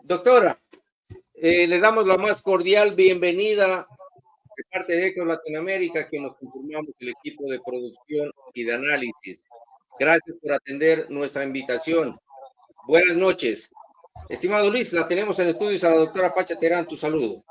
Doctora, le damos la más cordial bienvenida de parte de Ecos Latinoamérica, que nos conformamos el equipo de producción y de análisis. Gracias por atender nuestra invitación. Buenas noches. Estimado Luis, la tenemos en estudios a la doctora Pacha Terán, tu saludo.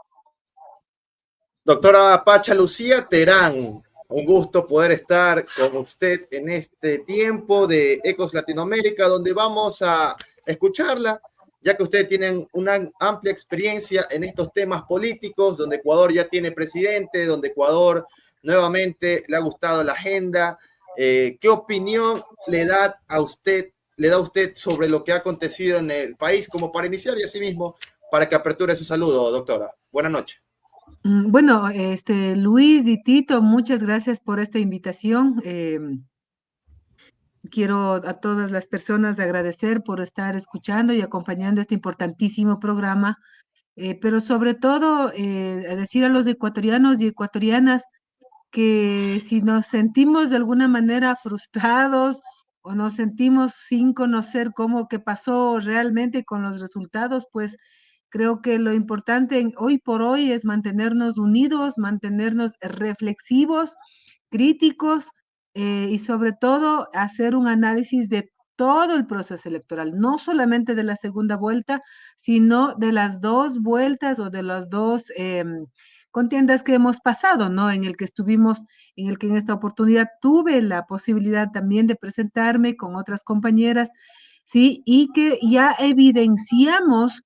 Doctora Pacha Lucía Terán, un gusto poder estar con usted en este tiempo de Ecos Latinoamérica, donde vamos a escucharla, ya que ustedes tienen una amplia experiencia en estos temas políticos, donde Ecuador ya tiene presidente, donde Ecuador nuevamente le ha gustado la agenda. ¿Qué opinión le da usted sobre lo que ha acontecido en el país, como para iniciar y asimismo para que aperture su saludo, doctora? Buenas noches. Bueno, Luis y Tito, muchas gracias por esta invitación. Quiero a todas las personas agradecer por estar escuchando y acompañando este importantísimo programa, pero sobre todo a decir a los ecuatorianos y ecuatorianas que si nos sentimos de alguna manera frustrados o nos sentimos sin conocer cómo que pasó realmente con los resultados, pues creo que lo importante hoy por hoy es mantenernos unidos, mantenernos reflexivos, críticos y sobre todo hacer un análisis de todo el proceso electoral, no solamente de la segunda vuelta, sino de las dos vueltas o de las dos contiendas que hemos pasado, ¿no? En el que estuvimos, en el que en esta oportunidad tuve la posibilidad también de presentarme con otras compañeras, ¿sí? Y que ya evidenciamos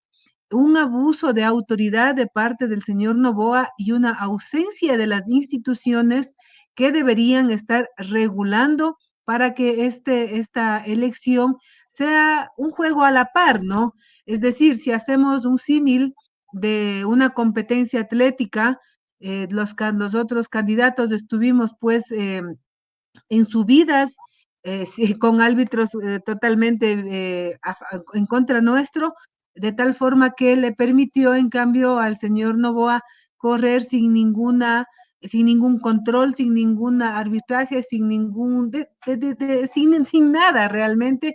un abuso de autoridad de parte del señor Noboa y una ausencia de las instituciones que deberían estar regulando para que esta elección sea un juego a la par, ¿no? Es decir, si hacemos un símil de una competencia atlética, los otros candidatos estuvimos pues en subidas sí, con árbitros totalmente en contra nuestro, de tal forma que le permitió en cambio al señor Noboa correr sin ningún control, sin ningún arbitraje, sin ningún, sin nada realmente,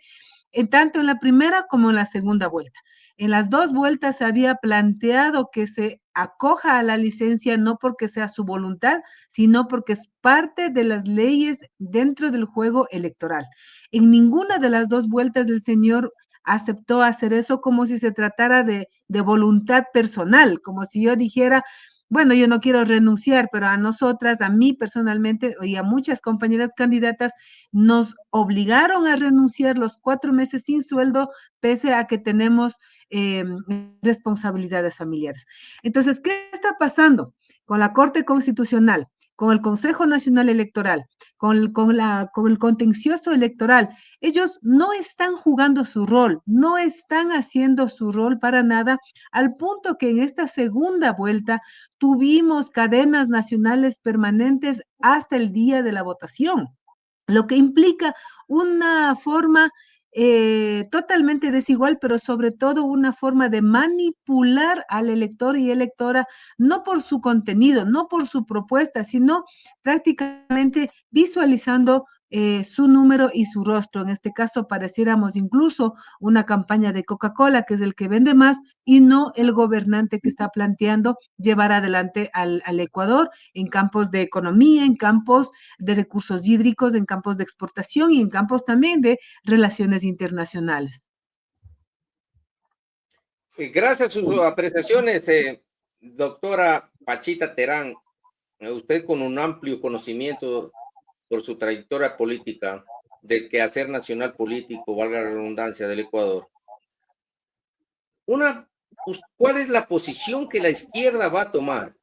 tanto en la primera como en la segunda vuelta. En las dos vueltas se había planteado que se acoja a la licencia no porque sea su voluntad, sino porque es parte de las leyes dentro del juego electoral. En ninguna de las dos vueltas del señor aceptó hacer eso como si se tratara de voluntad personal, como si yo dijera, bueno, yo no quiero renunciar, pero a nosotras, a mí personalmente y a muchas compañeras candidatas, nos obligaron a renunciar los 4 meses sin sueldo, pese a que tenemos responsabilidades familiares. Entonces, ¿qué está pasando con la Corte Constitucional, con el Consejo Nacional Electoral, con el contencioso electoral? Ellos no están jugando su rol, no están haciendo su rol para nada, al punto que en esta segunda vuelta tuvimos cadenas nacionales permanentes hasta el día de la votación, lo que implica una forma totalmente desigual, pero sobre todo una forma de manipular al elector y electora, no por su contenido, no por su propuesta, sino prácticamente visualizando su número y su rostro. En este caso, pareciéramos incluso una campaña de Coca-Cola, que es el que vende más, y no el gobernante que está planteando llevar adelante al Ecuador en campos de economía, en campos de recursos hídricos, en campos de exportación y en campos también de relaciones internacionales. Gracias a sus apreciaciones, doctora Pachita Terán, usted con un amplio conocimiento por su trayectoria política del quehacer nacional político, valga la redundancia, del Ecuador. ¿Cuál es la posición que la izquierda va a tomar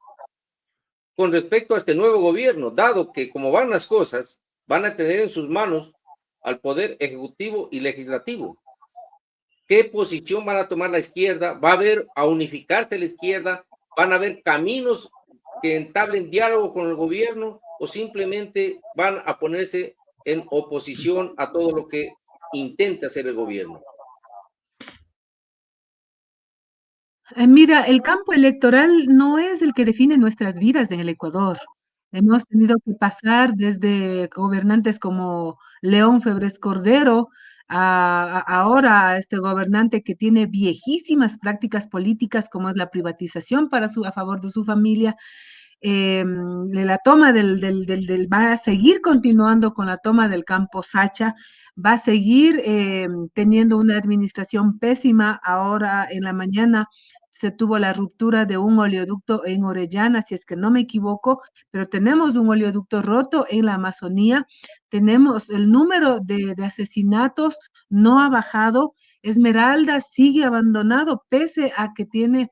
con respecto a este nuevo gobierno, dado que como van las cosas, van a tener en sus manos al poder ejecutivo y legislativo? ¿Qué posición van a tomar la izquierda? ¿Va a haber a unificarse la izquierda? ¿Van a haber caminos que entablen diálogo con el gobierno o simplemente van a ponerse en oposición a todo lo que intenta hacer el gobierno? Mira, el campo electoral no es el que define nuestras vidas en el Ecuador. Hemos tenido que pasar desde gobernantes como León Febres Cordero ahora a este gobernante que tiene viejísimas prácticas políticas como es la privatización a favor de su familia, de la toma va a seguir continuando con la toma del campo Sacha, va a seguir teniendo una administración pésima. Ahora en la mañana se tuvo la ruptura de un oleoducto en Orellana, si es que no me equivoco, pero tenemos un oleoducto roto en la Amazonía, tenemos el número de asesinatos no ha bajado, Esmeralda sigue abandonado pese a que tiene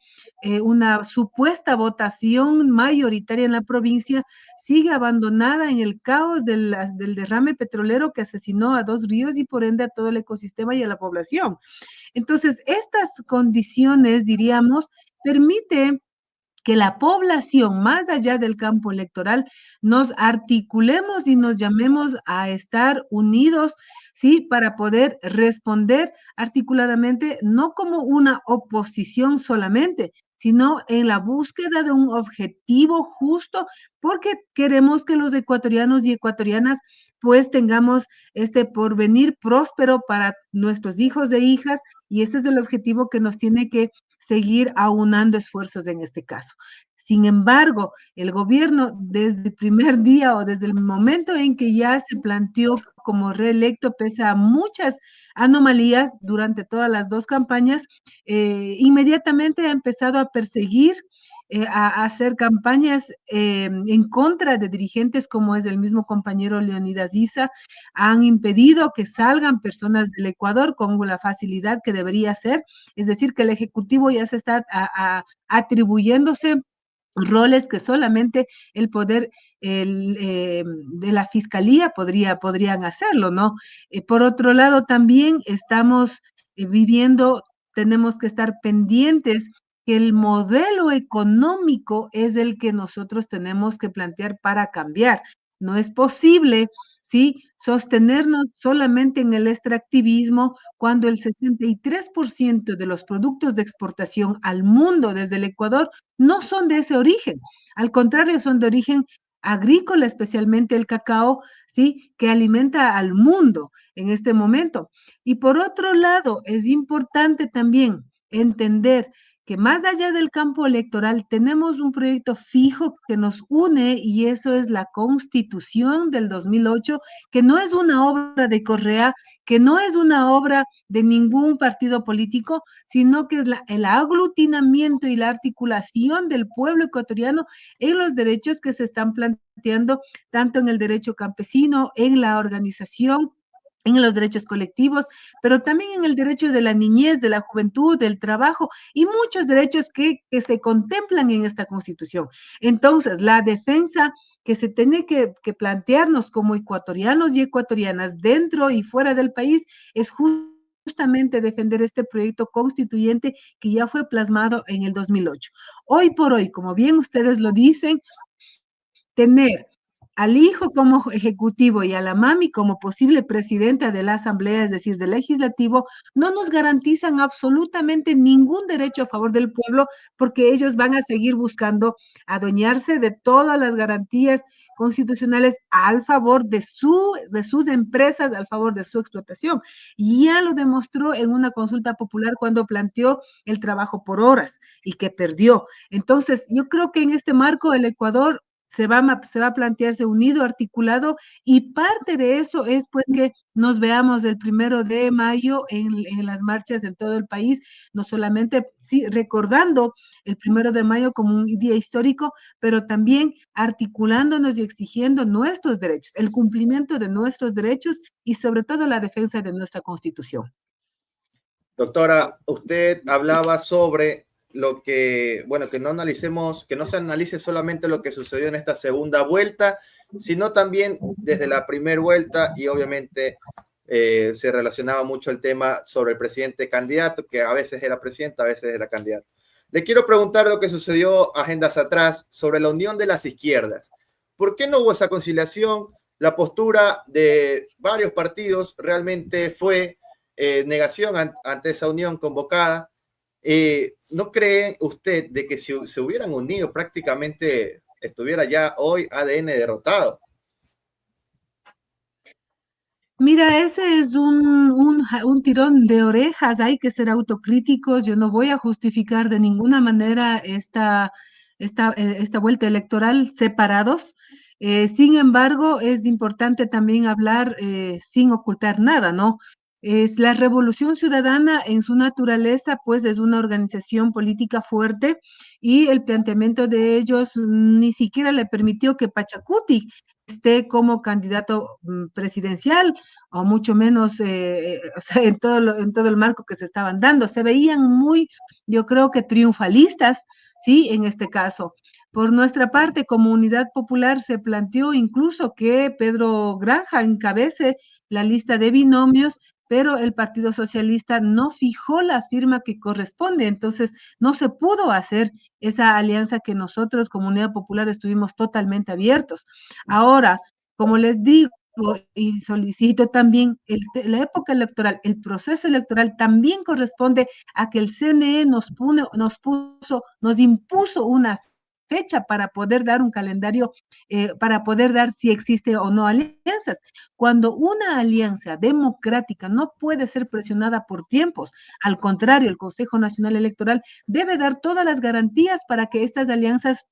una supuesta votación mayoritaria en la provincia, sigue abandonada en el caos del derrame petrolero que asesinó a 2 ríos y por ende a todo el ecosistema y a la población. Entonces, estas condiciones, diríamos, permite que la población, más allá del campo electoral, nos articulemos y nos llamemos a estar unidos, ¿sí? Para poder responder articuladamente, no como una oposición solamente, sino en la búsqueda de un objetivo justo, porque queremos que los ecuatorianos y ecuatorianas pues tengamos este porvenir próspero para nuestros hijos e hijas, y ese es el objetivo que nos tiene que seguir aunando esfuerzos en este caso. Sin embargo, el gobierno desde el primer día o desde el momento en que ya se planteó como reelecto, pese a muchas anomalías durante todas las dos campañas, inmediatamente ha empezado a perseguir, a hacer campañas en contra de dirigentes como es el mismo compañero Leonidas Issa, han impedido que salgan personas del Ecuador con la facilidad que debería ser, es decir, que el Ejecutivo ya se está atribuyéndose roles que solamente el poder de la fiscalía podrían hacerlo, ¿no? Por otro lado, también estamos viviendo, tenemos que estar pendientes que el modelo económico es el que nosotros tenemos que plantear para cambiar. No es posible, ¿sí? Sostenernos solamente en el extractivismo cuando el 63% de los productos de exportación al mundo desde el Ecuador no son de ese origen. Al contrario, son de origen agrícola, especialmente el cacao, ¿sí? Que alimenta al mundo en este momento. Y por otro lado, es importante también entender que más allá del campo electoral tenemos un proyecto fijo que nos une y eso es la Constitución del 2008, que no es una obra de Correa, que no es una obra de ningún partido político, sino que es el aglutinamiento y la articulación del pueblo ecuatoriano en los derechos que se están planteando, tanto en el derecho campesino, en la organización, en los derechos colectivos, pero también en el derecho de la niñez, de la juventud, del trabajo y muchos derechos que se contemplan en esta Constitución. Entonces, la defensa que se tiene que plantearnos como ecuatorianos y ecuatorianas dentro y fuera del país es justamente defender este proyecto constituyente que ya fue plasmado en el 2008. Hoy por hoy, como bien ustedes lo dicen, tener al hijo como ejecutivo y a la mami como posible presidenta de la Asamblea, es decir, del legislativo, no nos garantizan absolutamente ningún derecho a favor del pueblo, porque ellos van a seguir buscando adueñarse de todas las garantías constitucionales al favor de sus empresas, al favor de su explotación. Y ya lo demostró en una consulta popular cuando planteó el trabajo por horas y que perdió. Entonces, yo creo que en este marco el Ecuador se va a plantearse unido, articulado, y parte de eso es pues que nos veamos el 1 de mayo en las marchas en todo el país, no solamente sí, recordando el 1 de mayo como un día histórico, pero también articulándonos y exigiendo nuestros derechos, el cumplimiento de nuestros derechos y sobre todo la defensa de nuestra Constitución. Doctora, usted hablaba sobre lo que, bueno, que no analicemos, que no se analice solamente lo que sucedió en esta segunda vuelta, sino también desde la primera vuelta y obviamente se relacionaba mucho el tema sobre el presidente candidato, que a veces era presidente, a veces era candidato. Le quiero preguntar lo que sucedió agendas atrás sobre la unión de las izquierdas. ¿Por qué no hubo esa conciliación? La postura de varios partidos realmente fue negación ante esa unión convocada. ¿No cree usted de que si se hubieran unido prácticamente estuviera ya hoy ADN derrotado? Mira, ese es un tirón de orejas, hay que ser autocríticos, yo no voy a justificar de ninguna manera esta vuelta electoral separados. Sin embargo, es importante también hablar sin ocultar nada, ¿no? Es la Revolución Ciudadana en su naturaleza, pues es una organización política fuerte y el planteamiento de ellos ni siquiera le permitió que Pachacuti esté como candidato presidencial o mucho menos, o sea, en todo el marco que se estaban dando. Se veían muy, yo creo que triunfalistas, ¿sí? En este caso. Por nuestra parte, como Unidad Popular, se planteó incluso que Pedro Granja encabece la lista de binomios, pero el Partido Socialista no fijó la firma que corresponde, entonces no se pudo hacer esa alianza que nosotros, como Unidad Popular, estuvimos totalmente abiertos. Ahora, como les digo, y solicito también la época electoral, el proceso electoral también corresponde a que el CNE nos impuso una fecha para poder dar un calendario, para poder dar si existe o no alianzas. Cuando una alianza democrática no puede ser presionada por tiempos, al contrario, el Consejo Nacional Electoral debe dar todas las garantías para que estas alianzas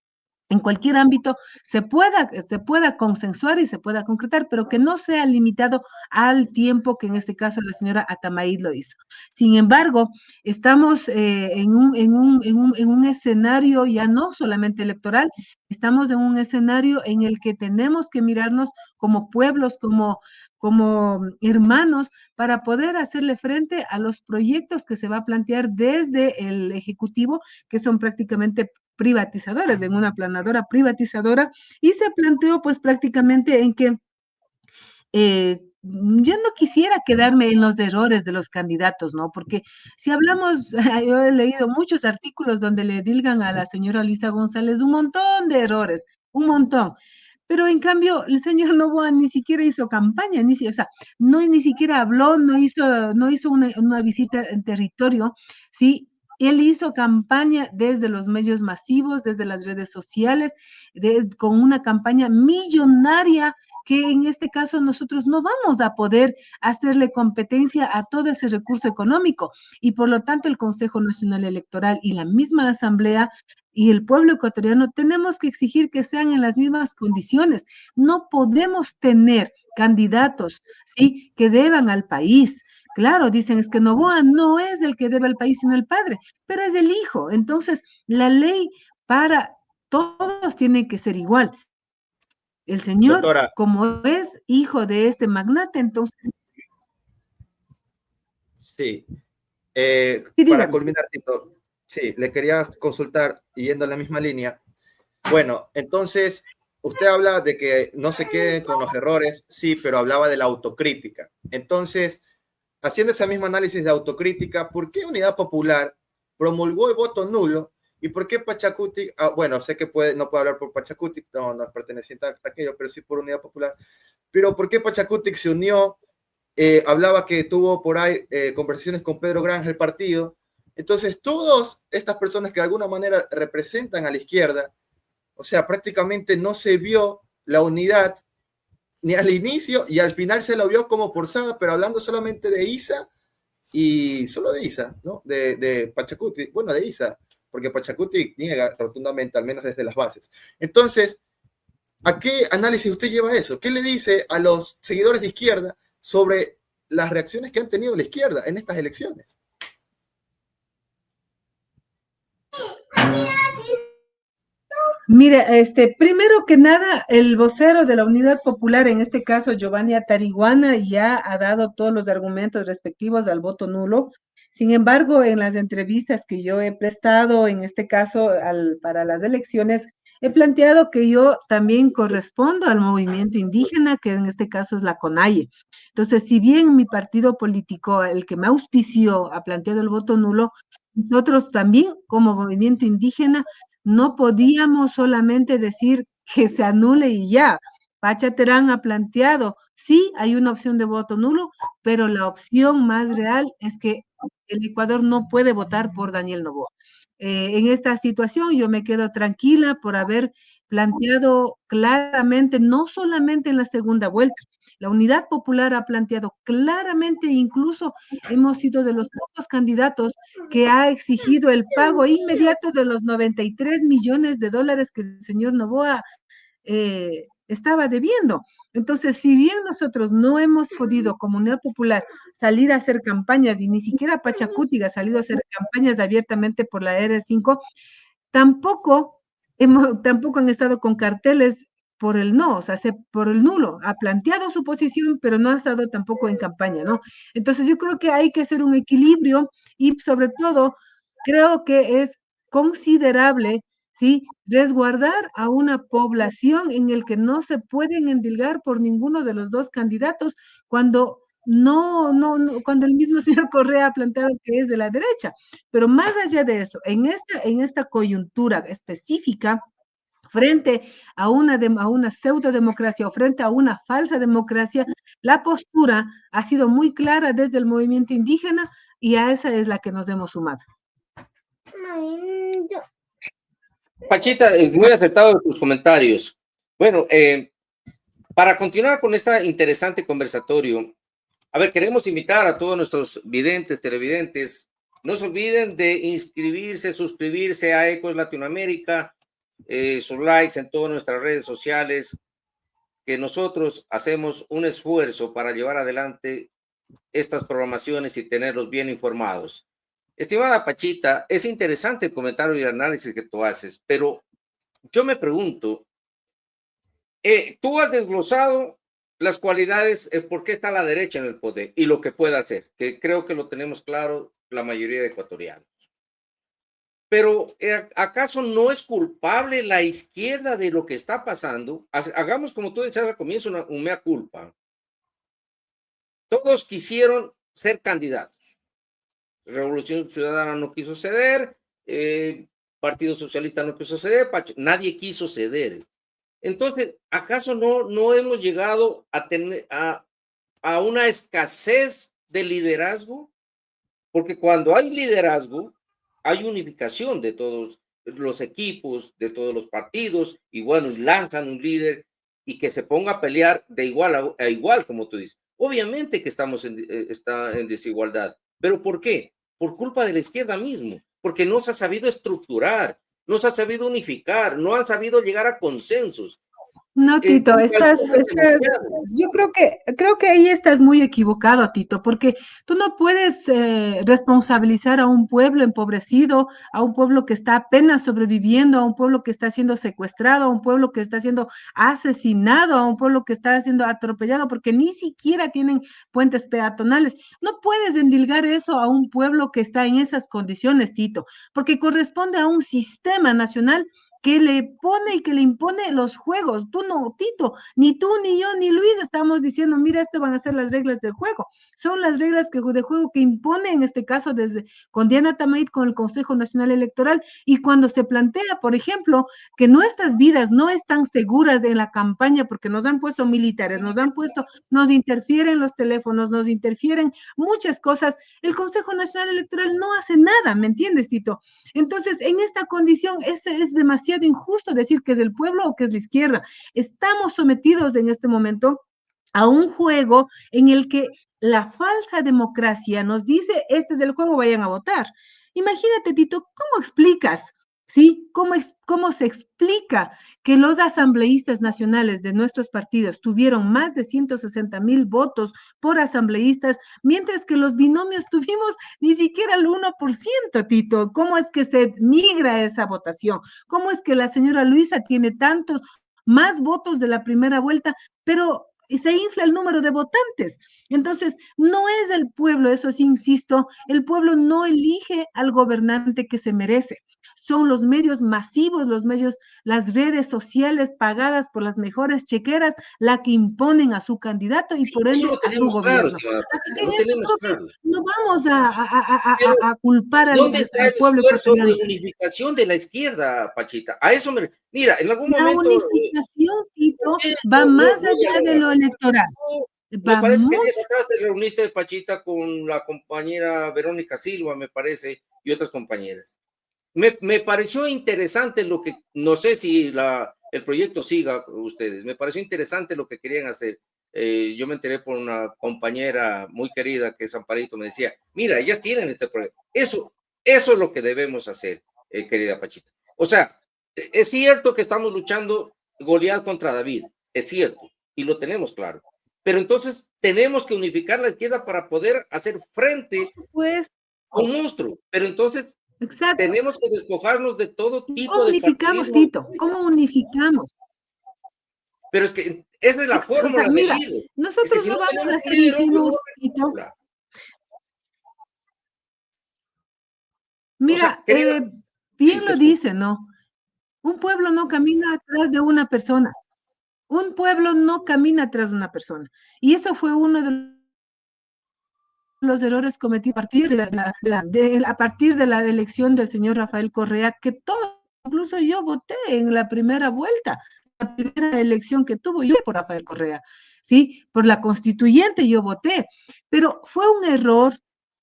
en cualquier ámbito se pueda consensuar y se pueda concretar, pero que no sea limitado al tiempo que en este caso la señora Atamaid lo hizo. Sin embargo, estamos en un escenario ya no solamente electoral, estamos en un escenario en el que tenemos que mirarnos como pueblos, como hermanos, para poder hacerle frente a los proyectos que se va a plantear desde el Ejecutivo, que son prácticamente privatizadores, en una planadora privatizadora, y se planteó pues prácticamente en que yo no quisiera quedarme en los errores de los candidatos, ¿no? Porque si hablamos, yo he leído muchos artículos donde le dilgan a la señora Luisa González un montón de errores, un montón. Pero en cambio, el señor Novoa ni siquiera hizo campaña, o sea, no ni siquiera habló, no hizo una visita en territorio, ¿sí? Él hizo campaña desde los medios masivos, desde las redes sociales, con una campaña millonaria que en este caso nosotros no vamos a poder hacerle competencia a todo ese recurso económico y por lo tanto el Consejo Nacional Electoral y la misma Asamblea y el pueblo ecuatoriano tenemos que exigir que sean en las mismas condiciones. No podemos tener candidatos, ¿sí?, que deban al país. Claro, dicen es que Novoa no es el que debe al país, sino el padre, pero es el hijo. Entonces, la ley para todos tiene que ser igual. El señor, Doctora, como es hijo de este magnate, entonces, sí. sí, Para dígame. culminar, Tito, sí, le quería consultar, yendo en la misma línea. Bueno, entonces, usted habla de que no se queden con los errores, sí, pero hablaba de la autocrítica. Entonces, haciendo ese mismo análisis de autocrítica, ¿por qué Unidad Popular promulgó el voto nulo? ¿Y por qué Pachacuti? Bueno, sé que no puede hablar por Pachacuti, no es perteneciente a aquello, pero sí por Unidad Popular. Pero ¿por qué Pachacuti se unió? Hablaba que tuvo por ahí conversaciones con Pedro Granja, el partido. Entonces, todas estas personas que de alguna manera representan a la izquierda, o sea, prácticamente no se vio la unidad ni al inicio y al final se lo vio como forzada, pero hablando solamente de ISA y solo de ISA, ¿no? De Pachacuti, bueno, de ISA, porque Pachacuti niega rotundamente, al menos desde las bases. Entonces, ¿a qué análisis usted lleva eso? ¿Qué le dice a los seguidores de izquierda sobre las reacciones que han tenido la izquierda en estas elecciones? Mire, primero que nada, el vocero de la Unidad Popular, en este caso Giovanni Atariguana, ya ha dado todos los argumentos respectivos al voto nulo. Sin embargo, en las entrevistas que yo he prestado, en este caso para las elecciones, he planteado que yo también correspondo al movimiento indígena, que en este caso es la CONAIE. Entonces, si bien mi partido político, el que me auspició, ha planteado el voto nulo, nosotros también, como movimiento indígena, no podíamos solamente decir que se anule y ya. Pachaterán ha planteado, sí, hay una opción de voto nulo, pero la opción más real es que el Ecuador no puede votar por Daniel Noboa. En esta situación yo me quedo tranquila por haber planteado claramente, no solamente en la segunda vuelta, La Unidad Popular ha planteado claramente, incluso hemos sido de los pocos candidatos que ha exigido el pago inmediato de los 93 millones de dólares que el señor Noboa estaba debiendo. Entonces, si bien nosotros no hemos podido, como Unidad Popular, salir a hacer campañas, y ni siquiera Pachacuti ha salido a hacer campañas abiertamente por la R5, tampoco, tampoco han estado con carteles por el no, o sea, por el nulo. Ha planteado su posición, pero no ha estado tampoco en campaña, ¿no? Entonces, yo creo que hay que hacer un equilibrio y sobre todo, creo que es considerable, ¿sí? Resguardar a una población en el que no se pueden endilgar por ninguno de los dos candidatos cuando cuando el mismo señor Correa ha planteado que es de la derecha. Pero más allá de eso, en esta coyuntura específica, frente a una pseudodemocracia o frente a una falsa democracia, la postura ha sido muy clara desde el movimiento indígena y a esa es la que nos hemos sumado. Pachita, muy acertado tus comentarios. Bueno, para continuar con este interesante conversatorio, a ver, queremos invitar a todos nuestros videntes, televidentes, no se olviden de inscribirse, suscribirse a Ecos Latinoamérica, sus likes en todas nuestras redes sociales, que nosotros hacemos un esfuerzo para llevar adelante estas programaciones y tenerlos bien informados. Estimada Pachita, es interesante el comentario y el análisis que tú haces, pero yo me pregunto, tú has desglosado las cualidades, por qué está la derecha en el poder y lo que puede hacer, que creo que lo tenemos claro la mayoría de ecuatorianos. Pero, ¿acaso no es culpable la izquierda de lo que está pasando? Hagamos, como tú decías al comienzo, un mea culpa. Todos quisieron ser candidatos. Revolución Ciudadana no quiso ceder, Partido Socialista no quiso ceder, nadie quiso ceder. Entonces, ¿acaso no hemos llegado a tener a una escasez de liderazgo? Porque cuando hay liderazgo, hay unificación de todos los equipos, de todos los partidos, y bueno, lanzan un líder y que se ponga a pelear de igual a igual, como tú dices. Obviamente que está en desigualdad, pero ¿por qué? Por culpa de la izquierda mismo, porque no se ha sabido estructurar, no se ha sabido unificar, no han sabido llegar a consensos. No, Tito, yo creo que ahí estás muy equivocado, Tito, porque tú no puedes responsabilizar a un pueblo empobrecido, a un pueblo que está apenas sobreviviendo, a un pueblo que está siendo secuestrado, a un pueblo que está siendo asesinado, a un pueblo que está siendo atropellado, porque ni siquiera tienen puentes peatonales. No puedes endilgar eso a un pueblo que está en esas condiciones, Tito, porque corresponde a un sistema nacional que le pone y que le impone los juegos. Tú no, Tito, ni tú, ni yo, ni Luis estamos diciendo, mira, estas van a ser las reglas del juego. Son las reglas de juego que impone, en este caso, desde con Diana Tamait, con el Consejo Nacional Electoral, y cuando se plantea, por ejemplo, que nuestras vidas no están seguras en la campaña porque nos han puesto militares, nos interfieren los teléfonos, nos interfieren muchas cosas, el Consejo Nacional Electoral no hace nada, ¿me entiendes, Tito? Entonces, en esta condición es demasiado injusto decir que es el pueblo o que es la izquierda. Estamos sometidos en este momento a un juego en el que la falsa democracia nos dice, este es el juego, vayan a votar. Imagínate, Tito, ¿cómo explicas? ¿Sí? ¿Cómo se explica que los asambleístas nacionales de nuestros partidos tuvieron más de 160,000 votos por asambleístas, mientras que los binomios tuvimos ni siquiera el 1%, Tito? ¿Cómo es que se migra esa votación? ¿Cómo es que la señora Luisa tiene tantos más votos de la primera vuelta, pero se infla el número de votantes? Entonces, no es el pueblo, eso sí insisto, el pueblo no elige al gobernante que se merece. Son los medios masivos, las redes sociales pagadas por las mejores chequeras, la que imponen a su candidato y por ende Eso lo a su tenemos claro, gobierno. estimada Así que Pachita, en lo eso tenemos creo que claro. no vamos a Pero, culpar ¿dónde está al el pueblo esfuerzo de ecuatoriano. unificación de la izquierda, Pachita? A eso mira, en algún La momento, unificación, Tito, va no más allá de lo dialogaron. electoral, Me va parece que mucho. días atrás te reuniste, Pachita, con la compañera Verónica Silva, me parece, y otras compañeras. Me pareció interesante lo que, no sé si el proyecto siga ustedes, me pareció interesante lo que querían hacer. yo me enteré por una compañera muy querida que es Amparito, me decía, mira, ellas tienen este proyecto. Eso es lo que debemos hacer, querida Pachita. O sea, es cierto que estamos luchando Goliat contra David, es cierto, y lo tenemos claro. Pero entonces tenemos que unificar la izquierda para poder hacer frente Pues, a un monstruo. Pero entonces exacto. tenemos que despojarnos de todo tipo ¿Cómo de unificamos, partidismo. Tito? ¿Cómo unificamos? Pero es que esa es la O sea, fórmula del mira, líder. Es que nosotros si no no vamos tenemos a un ser líder, hombre, no va ingenuos, a haber Tito. fórmula. O sea, Mira, querida, sí, bien te lo escucho. dice, ¿no? Un pueblo no camina atrás de una persona. Un pueblo no camina atrás de una persona. Y eso fue uno de los errores cometidos a partir a partir de la elección del señor Rafael Correa, que todo, incluso yo voté en la primera vuelta, la primera elección que tuvo yo por Rafael Correa, ¿sí? Por la constituyente yo voté, pero fue un error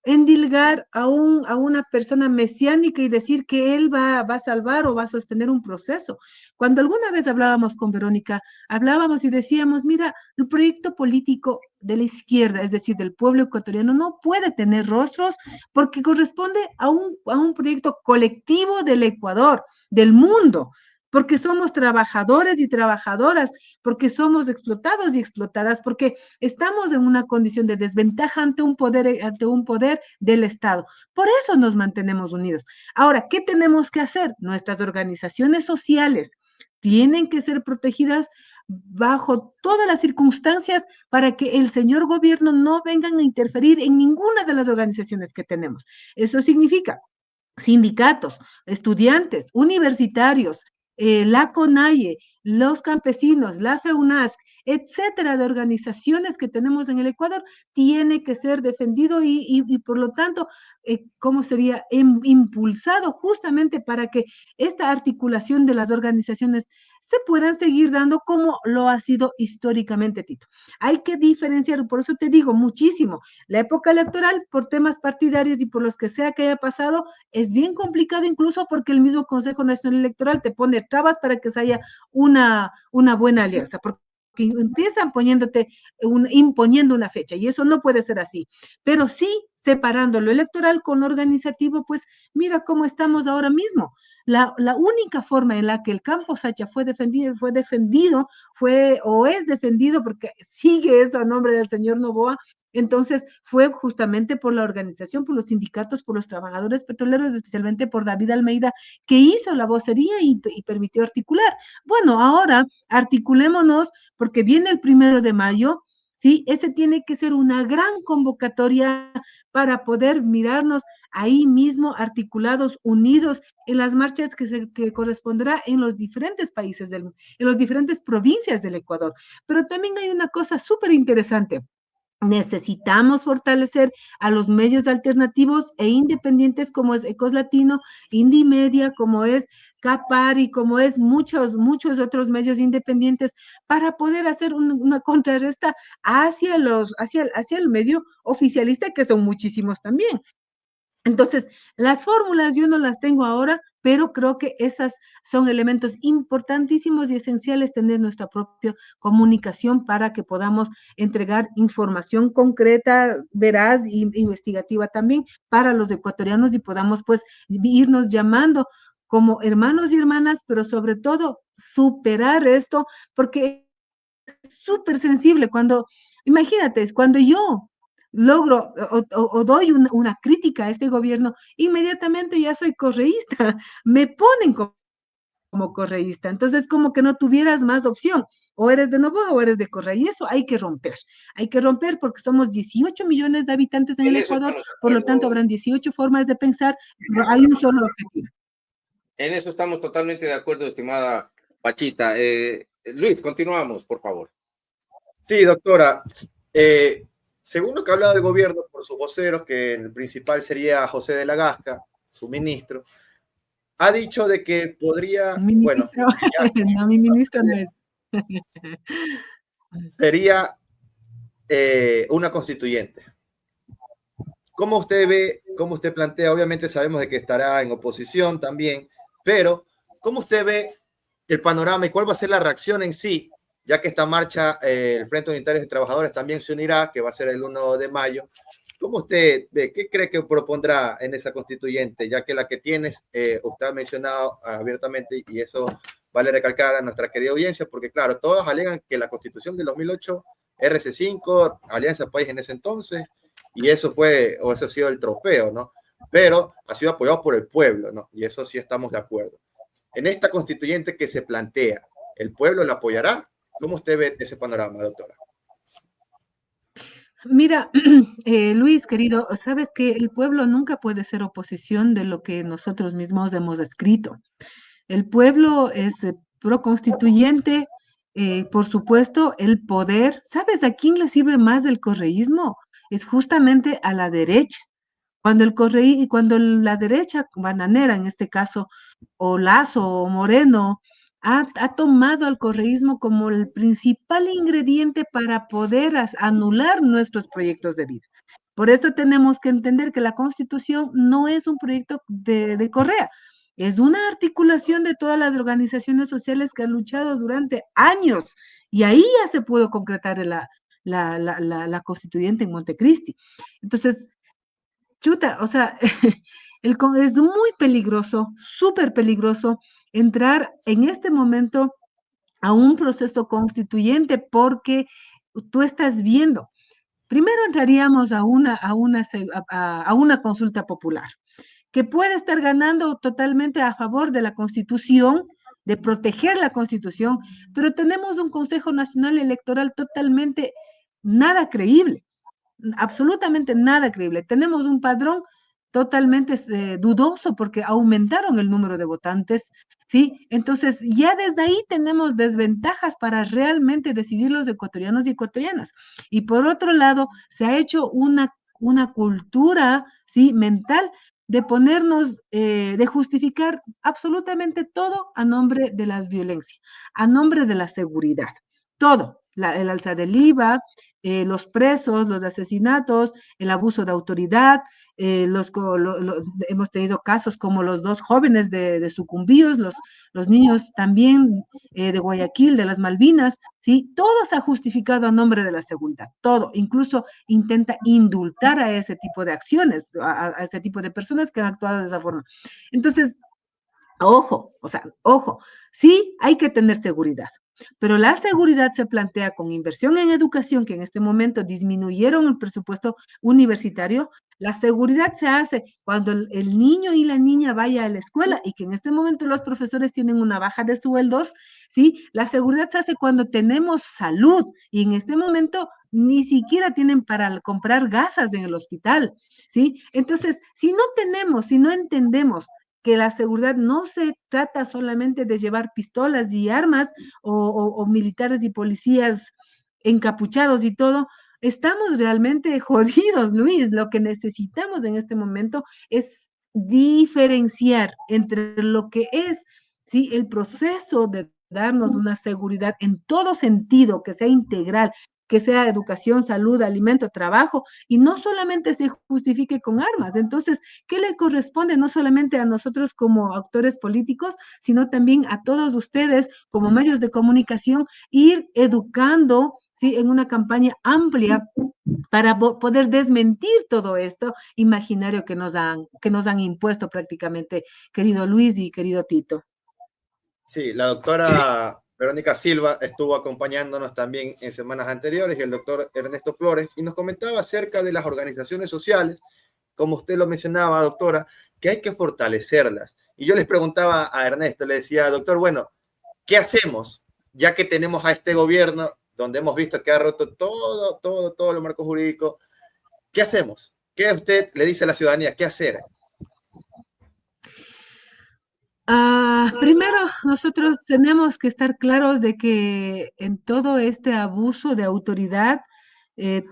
endilgar a una persona mesiánica y decir que él va a salvar o va a sostener un proceso. Cuando alguna vez hablábamos con Verónica, hablábamos y decíamos, mira, el proyecto político de la izquierda, es decir, del pueblo ecuatoriano, no puede tener rostros porque corresponde a un proyecto colectivo del Ecuador, del mundo, porque somos trabajadores y trabajadoras, porque somos explotados y explotadas, porque estamos en una condición de desventaja ante un poder del Estado. Por eso nos mantenemos unidos. Ahora, ¿qué tenemos que hacer? Nuestras organizaciones sociales tienen que ser protegidas bajo todas las circunstancias para que el señor gobierno no vengan a interferir en ninguna de las organizaciones que tenemos. Eso significa sindicatos, estudiantes, universitarios, la CONAIE, los campesinos, la FEUNASC, etcétera, de organizaciones que tenemos en el Ecuador, tiene que ser defendido y por lo tanto, ¿cómo sería? Impulsado justamente para que esta articulación de las organizaciones se puedan seguir dando como lo ha sido históricamente, Tito. Hay que diferenciar, por eso te digo muchísimo, la época electoral por temas partidarios y por los que sea que haya pasado, es bien complicado incluso porque el mismo Consejo Nacional Electoral te pone trabas para que se haya una buena alianza, porque empiezan imponiendo una fecha y eso no puede ser así, pero sí separando lo electoral con lo organizativo, pues mira cómo estamos ahora mismo. La única forma en la que el campo Sacha fue o es defendido, porque sigue eso a nombre del señor Novoa, entonces fue justamente por la organización, por los sindicatos, por los trabajadores petroleros, especialmente por David Almeida, que hizo la vocería y permitió articular. Bueno, ahora articulémonos porque viene el 1 de mayo. Sí, ese tiene que ser una gran convocatoria para poder mirarnos ahí mismo articulados, unidos en las marchas que corresponderá en los diferentes países en las diferentes provincias del Ecuador. Pero también hay una cosa súper interesante. Necesitamos fortalecer a los medios alternativos e independientes como es Ecos Latino, Indimedia, como es Capari, como es muchos otros medios independientes para poder hacer una contrarresta hacia el medio oficialista, que son muchísimos también. Entonces, las fórmulas yo no las tengo ahora, pero creo que esas son elementos importantísimos y esenciales tener nuestra propia comunicación para que podamos entregar información concreta, veraz e investigativa también para los ecuatorianos y podamos pues irnos llamando como hermanos y hermanas, pero sobre todo superar esto porque es súper sensible cuando, imagínate, cuando yo logro o doy una crítica a este gobierno, inmediatamente ya soy correísta, me ponen como correísta, entonces como que no tuvieras más opción, o eres de Novoa o eres de Correa, y eso hay que romper porque somos 18 millones de habitantes en En el eso Ecuador, estamos de por lo tanto acuerdo. habrán 18 formas de pensar, pero hay un solo objetivo. En eso estamos totalmente de acuerdo, estimada Pachita. Luis, continuamos, por favor. Sí, doctora. Según lo que ha hablado del gobierno por sus voceros, que el principal sería José de la Gasca, su ministro, ha dicho de que podría, Mi bueno, ministro, no, mi ministro no es. sería una constituyente. ¿Cómo usted ve, cómo usted plantea? Obviamente sabemos de que estará en oposición también, pero ¿cómo usted ve el panorama y cuál va a ser la reacción en sí ya que esta marcha, el Frente Unitario de Trabajadores también se unirá, que va a ser el 1 de mayo. ¿Cómo usted ve? ¿Qué cree que propondrá en esa constituyente? Ya que la que tienes, usted ha mencionado abiertamente, y eso vale recalcar a nuestra querida audiencia, porque claro, todos alegan que la constitución de 2008, RC5, Alianza País en ese entonces, y eso fue, o eso ha sido el trofeo, ¿no? Pero ha sido apoyado por el pueblo, ¿no? Y eso sí estamos de acuerdo. En esta constituyente que se plantea, ¿el pueblo la apoyará? ¿Cómo usted ve ese panorama, doctora? Mira, Luis, querido, sabes que el pueblo nunca puede ser oposición de lo que nosotros mismos hemos escrito. El pueblo es proconstituyente, por supuesto, el poder. ¿Sabes a quién le sirve más el correísmo? Es justamente a la derecha. Cuando la derecha bananera, en este caso, o Lazo o Moreno, ha tomado al correísmo como el principal ingrediente para poder anular nuestros proyectos de vida. Por eso tenemos que entender que la Constitución no es un proyecto de Correa, es una articulación de todas las organizaciones sociales que han luchado durante años, y ahí ya se pudo concretar la constituyente en Montecristi. Entonces, chuta, o sea, es muy peligroso, súper peligroso entrar en este momento a un proceso constituyente, porque tú estás viendo, primero entraríamos a una consulta popular, que puede estar ganando totalmente a favor de la Constitución, de proteger la Constitución, pero tenemos un Consejo Nacional Electoral totalmente nada creíble, absolutamente nada creíble. Tenemos un padrón totalmente dudoso, porque aumentaron el número de votantes, ¿sí? Entonces, ya desde ahí tenemos desventajas para realmente decidir los ecuatorianos y ecuatorianas. Y por otro lado, se ha hecho una cultura, ¿sí?, mental, de ponernos, de justificar absolutamente todo a nombre de la violencia, a nombre de la seguridad. Todo, el alza del IVA, los presos, los asesinatos, el abuso de autoridad, hemos tenido casos como los dos jóvenes de Sucumbíos, los niños también de Guayaquil, de las Malvinas, ¿sí? Todo se ha justificado a nombre de la seguridad, todo, incluso intenta indultar a ese tipo de acciones, a ese tipo de personas que han actuado de esa forma. Entonces, ojo, o sea, ojo, sí hay que tener seguridad, pero la seguridad se plantea con inversión en educación, que en este momento disminuyeron el presupuesto universitario. La seguridad se hace cuando el niño y la niña vaya a la escuela, y que en este momento los profesores tienen una baja de sueldos, ¿sí? La seguridad se hace cuando tenemos salud, y en este momento ni siquiera tienen para comprar gasas en el hospital, ¿sí? Entonces, si no entendemos que la seguridad no se trata solamente de llevar pistolas y armas, o militares y policías encapuchados y todo, estamos realmente jodidos, Luis. Lo que necesitamos en este momento es diferenciar entre lo que es, ¿sí?, el proceso de darnos una seguridad en todo sentido, que sea integral, que sea educación, salud, alimento, trabajo, y no solamente se justifique con armas. Entonces, ¿qué le corresponde no solamente a nosotros como actores políticos, sino también a todos ustedes como medios de comunicación, ir educando, ¿sí?, en una campaña amplia para poder desmentir todo esto imaginario que nos han impuesto prácticamente, querido Luis y querido Tito? Sí, la doctora Verónica Silva estuvo acompañándonos también en semanas anteriores, y el doctor Ernesto Flores, y nos comentaba acerca de las organizaciones sociales, como usted lo mencionaba, doctora, que hay que fortalecerlas. Y yo les preguntaba a Ernesto, le decía, doctor, bueno, ¿qué hacemos? Ya que tenemos a este gobierno donde hemos visto que ha roto todo lo marco jurídico, ¿qué hacemos? ¿Qué usted le dice a la ciudadanía? ¿Qué hacer? Primero, nosotros tenemos que estar claros de que en todo este abuso de autoridad,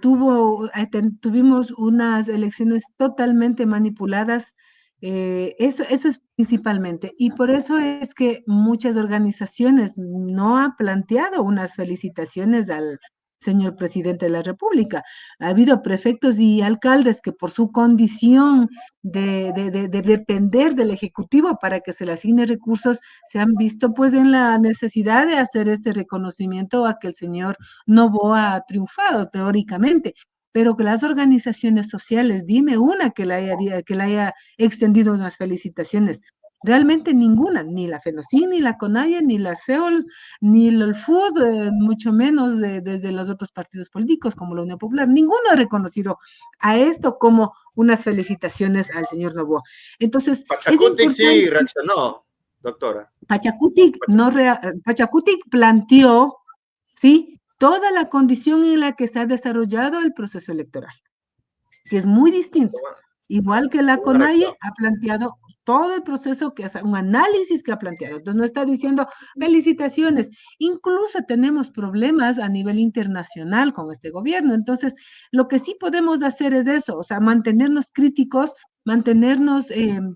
tuvimos unas elecciones totalmente manipuladas. Eso es principalmente, y por eso es que muchas organizaciones no han planteado unas felicitaciones señor presidente de la República. Ha habido prefectos y alcaldes que por su condición de depender del Ejecutivo para que se le asigne recursos, se han visto pues en la necesidad de hacer este reconocimiento a que el señor Noboa ha triunfado teóricamente. Pero que las organizaciones sociales, dime una que le haya extendido unas felicitaciones. Realmente ninguna, ni la FENOCIN, ni la CONAIE, ni la CEOLS, ni el FUD, mucho menos desde los otros partidos políticos como la Unión Popular. Ninguno ha reconocido a esto como unas felicitaciones al señor Noboa. Entonces, es Pachacutic sí importante. reaccionó, doctora. Pachacutic, Pachacutic planteó, ¿sí?, toda la condición en la que se ha desarrollado el proceso electoral, que es muy distinto. Igual que la Buena reacción. CONAIE ha planteado todo el proceso, que hace un análisis que ha planteado. Entonces no está diciendo felicitaciones. Incluso tenemos problemas a nivel internacional con este gobierno. Entonces, lo que sí podemos hacer es eso, o sea, mantenernos críticos, mantenernos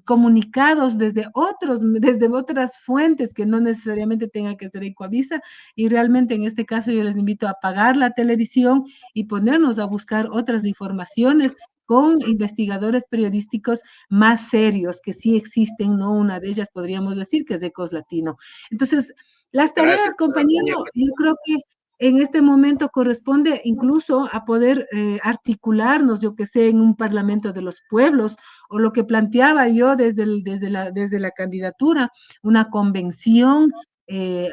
comunicados desde otras fuentes que no necesariamente tenga que ser Ecuavisa, y realmente en este caso yo les invito a apagar la televisión y ponernos a buscar otras informaciones con investigadores periodísticos más serios que sí existen, ¿no? Una de ellas podríamos decir que es Ecos Latino. Entonces, las Gracias, tareas, compañero, yo creo que en este momento corresponde incluso a poder articularnos, yo que sé, en un parlamento de los pueblos, o lo que planteaba yo desde la candidatura, una convención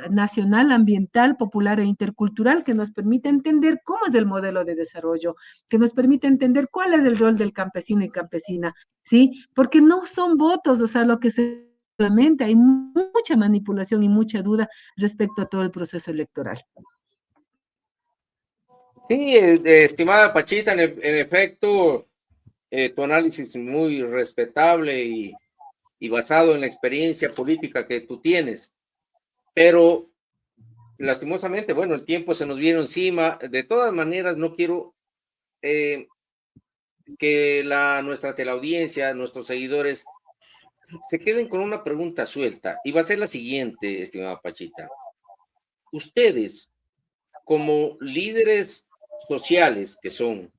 nacional, ambiental, popular e intercultural que nos permita entender cómo es el modelo de desarrollo, que nos permite entender cuál es el rol del campesino y campesina, ¿sí? Porque no son votos, o sea, lo que se lamenta, hay mucha manipulación y mucha duda respecto a todo el proceso electoral. Sí, estimada Pachita, en efecto, tu análisis es muy respetable y basado en la experiencia política que tú tienes, pero lastimosamente, bueno, el tiempo se nos viene encima. De todas maneras, no quiero que nuestra teleaudiencia, nuestros seguidores, se queden con una pregunta suelta, y va a ser la siguiente, estimada Pachita. Ustedes, como líderes sociales que son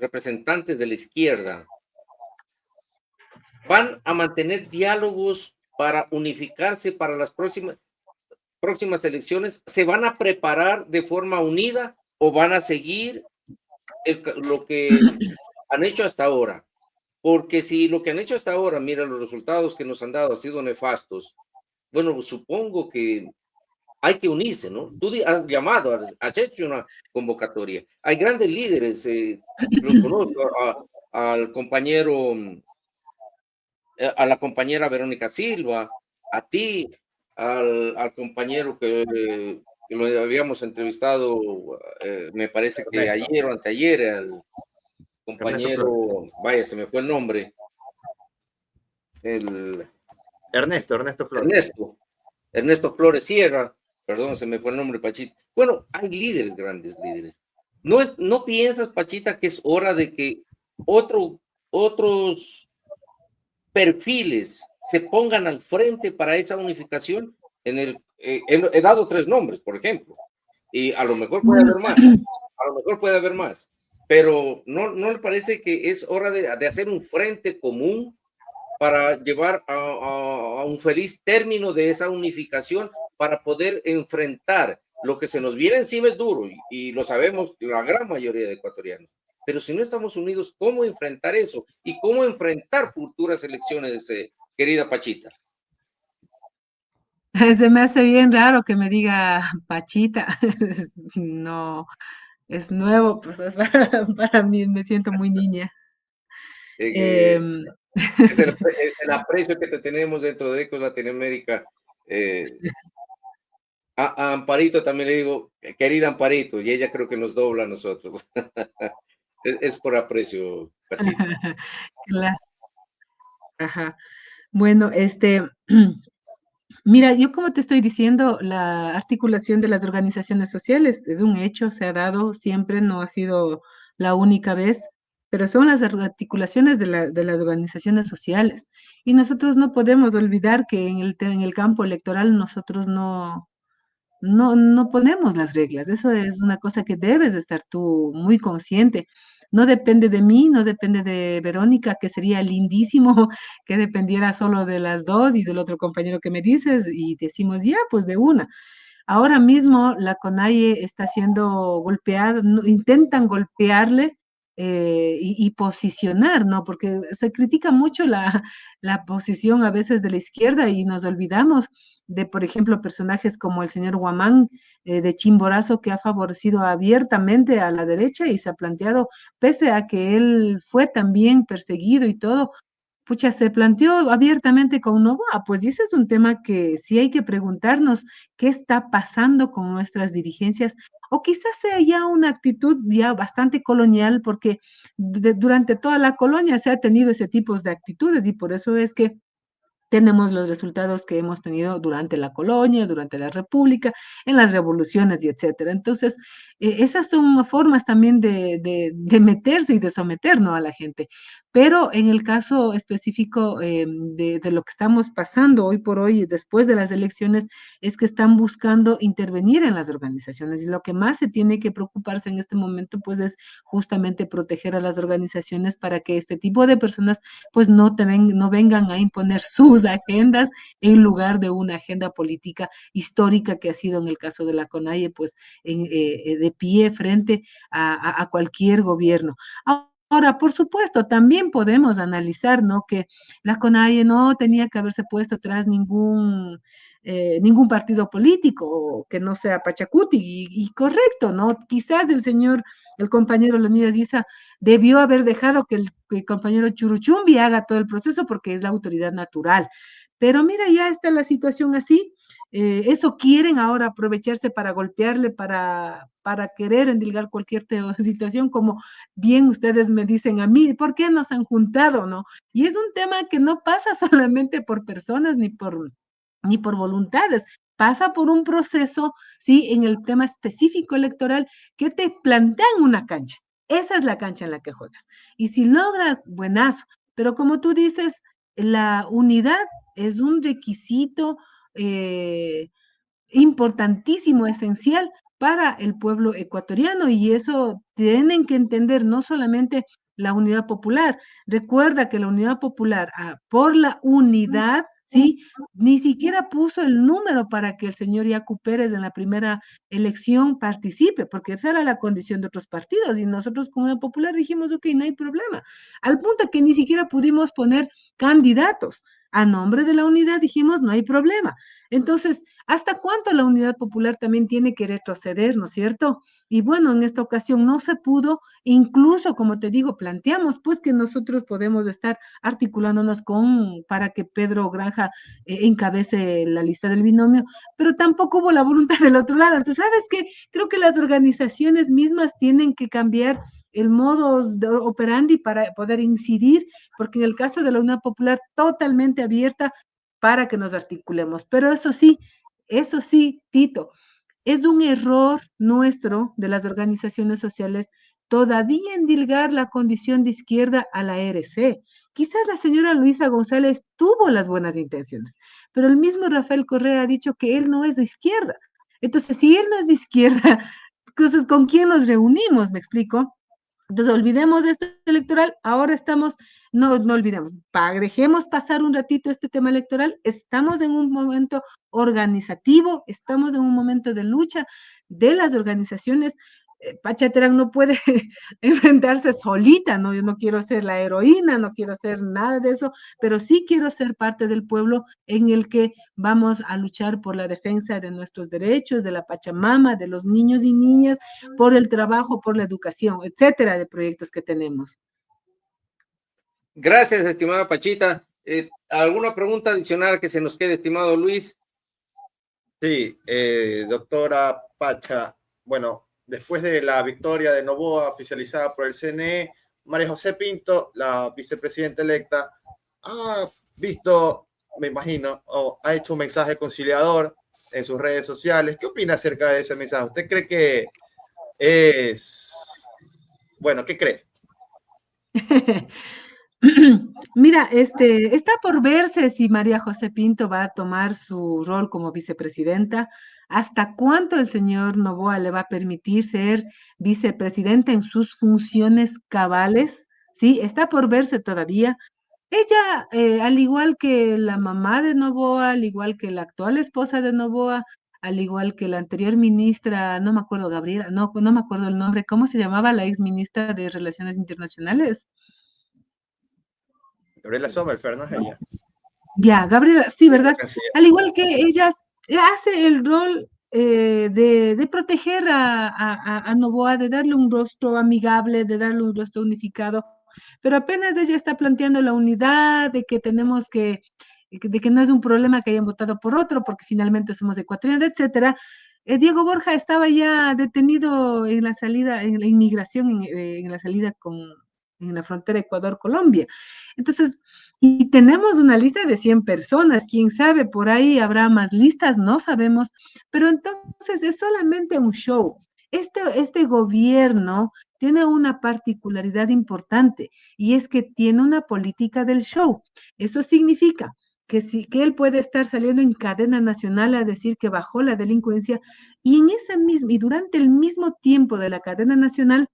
representantes de la izquierda, ¿van a mantener diálogos para unificarse para las próximas elecciones? ¿Se van a preparar de forma unida o van a seguir lo que han hecho hasta ahora? Porque si lo que han hecho hasta ahora, mira, los resultados que nos han dado han sido nefastos, bueno, supongo que hay que unirse, ¿no? Tú has llamado, has hecho una convocatoria. Hay grandes líderes, los conozco, al compañero, a la compañera Verónica Silva, a ti, al compañero que lo habíamos entrevistado, me parece que Ernesto, ayer o anteayer, al Ernesto Flores. compañero, vaya, se me fue el nombre, el Ernesto Flores. Ernesto Flores Sierra, perdón, se me fue el nombre, Pachita. Bueno, hay líderes, grandes líderes. ¿No piensas, Pachita, que es hora de que otros perfiles se pongan al frente para esa unificación? He dado 3 nombres, por ejemplo, y a lo mejor puede Bueno, haber más, pero ¿no les parece que es hora de hacer un frente común para llevar a un feliz término de esa unificación, para poder enfrentar lo que se nos viene encima? Es duro y lo sabemos la gran mayoría de ecuatorianos, pero si no estamos unidos, ¿cómo enfrentar eso? ¿Y cómo enfrentar futuras elecciones, querida Pachita? se me hace bien raro que me diga Pachita. No, es nuevo, pues para mí me siento muy niña. Eh, Em, es el aprecio que te tenemos dentro de Ecos Latinoamérica. eh, a Amparito también le digo, querida Amparito, y ella creo que nos dobla a nosotros. Es por aprecio, Pachita. cla- ajá. Bueno, mira, yo como te estoy diciendo, la articulación de las organizaciones sociales es un hecho, se ha dado siempre, no ha sido la única vez, pero son las articulaciones de las organizaciones sociales. Y nosotros no podemos olvidar que en el campo electoral nosotros no ponemos las reglas. Eso es una cosa que debes de estar tú muy consciente. No depende de mí, no depende de Verónica, que sería lindísimo que dependiera solo de las dos y del otro compañero que me dices, y decimos, ya, pues de una. Ahora mismo la CONAIE está siendo golpeada, intentan golpearle y posicionar, ¿no? Porque se critica mucho la posición a veces de la izquierda y nos olvidamos de, por ejemplo, personajes como el señor Guamán de Chimborazo, que ha favorecido abiertamente a la derecha y se ha planteado, pese a que él fue también perseguido y todo, pucha, se planteó abiertamente con Novoa, pues y ese es un tema que sí hay que preguntarnos qué está pasando con nuestras dirigencias, o quizás sea ya una actitud ya bastante colonial, porque durante toda la colonia se ha tenido ese tipo de actitudes y por eso es que tenemos los resultados que hemos tenido durante la colonia, durante la república, en las revoluciones y etcétera. Entonces, esas son formas también de meterse y de someter, ¿no?, a la gente. Pero en el caso específico de lo que estamos pasando hoy por hoy, después de las elecciones, es que están buscando intervenir en las organizaciones y lo que más se tiene que preocuparse en este momento, pues, es justamente proteger a las organizaciones para que este tipo de personas pues no vengan a imponer sus agendas en lugar de una agenda política histórica que ha sido en el caso de la CONAIE, pues de pie frente a cualquier gobierno. Ahora, por supuesto, también podemos analizar, ¿no?, que la CONAIE no tenía que haberse puesto atrás ningún partido político que no sea Pachacuti, y correcto, ¿no? Quizás el compañero Leonidas Issa debió haber dejado que el compañero Churuchumbi haga todo el proceso porque es la autoridad natural. Pero mira, ya está la situación así. Eso quieren ahora aprovecharse para golpearle, para querer endilgar cualquier situación, como bien ustedes me dicen a mí, ¿por qué nos han juntado, no? Y es un tema que no pasa solamente por personas ni por voluntades, pasa por un proceso, ¿sí? En el tema específico electoral que te plantean una cancha. Esa es la cancha en la que juegas. Y si logras, buenazo. Pero como tú dices, la unidad es un requisito eh, importantísimo, esencial para el pueblo ecuatoriano y eso tienen que entender no solamente la unidad popular. Recuerda que la unidad popular, por la unidad, ¿sí? Ni siquiera puso el número para que el señor Yacu Pérez en la primera elección participe, porque esa era la condición de otros partidos y nosotros como Unidad Popular dijimos, ok, no hay problema. Al punto que ni siquiera pudimos poner candidatos. A nombre de la unidad dijimos, no hay problema. Entonces, ¿hasta cuánto la unidad popular también tiene que retroceder, ¿no es cierto? Y bueno, en esta ocasión no se pudo, incluso, como te digo, planteamos pues que nosotros podemos estar articulándonos para que Pedro Granja encabece la lista del binomio, pero tampoco hubo la voluntad del otro lado. Entonces, ¿sabes qué? Creo que las organizaciones mismas tienen que cambiar el modo de operandi para poder incidir, porque en el caso de la Unidad Popular, totalmente abierta para que nos articulemos. Pero eso sí, Tito, es un error nuestro de las organizaciones sociales todavía endilgar la condición de izquierda a la RC. Quizás la señora Luisa González tuvo las buenas intenciones, pero el mismo Rafael Correa ha dicho que él no es de izquierda. Entonces, si él no es de izquierda, entonces, ¿con quién nos reunimos? ¿Me explico? Entonces, olvidemos de esto electoral, ahora no olvidemos, dejemos pasar un ratito este tema electoral, estamos en un momento organizativo, estamos en un momento de lucha de las organizaciones. Pachaterán no puede enfrentarse solita, ¿no? Yo no quiero ser la heroína, no quiero ser nada de eso, pero sí quiero ser parte del pueblo en el que vamos a luchar por la defensa de nuestros derechos, de la Pachamama, de los niños y niñas, por el trabajo, por la educación, etcétera, de proyectos que tenemos. Gracias, estimada Pachita. ¿Alguna pregunta adicional que se nos quede, estimado Luis? Sí, doctora Pacha, bueno, después de la victoria de Novoa oficializada por el CNE, María José Pinto, la vicepresidenta electa, ha visto, me imagino, o ha hecho un mensaje conciliador en sus redes sociales. ¿Qué opina acerca de ese mensaje? ¿Usted cree que es, bueno, qué cree? Mira, está por verse si María José Pinto va a tomar su rol como vicepresidenta, hasta cuánto el señor Noboa le va a permitir ser vicepresidenta en sus funciones cabales, ¿sí? Está por verse todavía. Ella, al igual que la mamá de Noboa, al igual que la actual esposa de Noboa, al igual que la anterior ministra, no me acuerdo, Gabriela, no me acuerdo el nombre, ¿cómo se llamaba la ex ministra de Relaciones Internacionales? Gabriela Sommerfeld, ¿no es ella? Ya, Gabriela, sí, Es la ¿verdad? canciller. Al igual que ellas, hace el rol de proteger a Noboa, de darle un rostro amigable, de darle un rostro unificado, pero apenas ella está planteando la unidad, de que tenemos de que no es un problema que hayan votado por otro, porque finalmente somos ecuatorianos, etcétera. Diego Borja estaba ya detenido en la salida, en la inmigración, en la salida en la frontera Ecuador-Colombia. Entonces, y tenemos una lista de 100 personas, quién sabe, por ahí habrá más listas, no sabemos, pero entonces es solamente un show. Este gobierno tiene una particularidad importante y es que tiene una política del show. Eso significa que él puede estar saliendo en cadena nacional a decir que bajó la delincuencia y y durante el mismo tiempo de la cadena nacional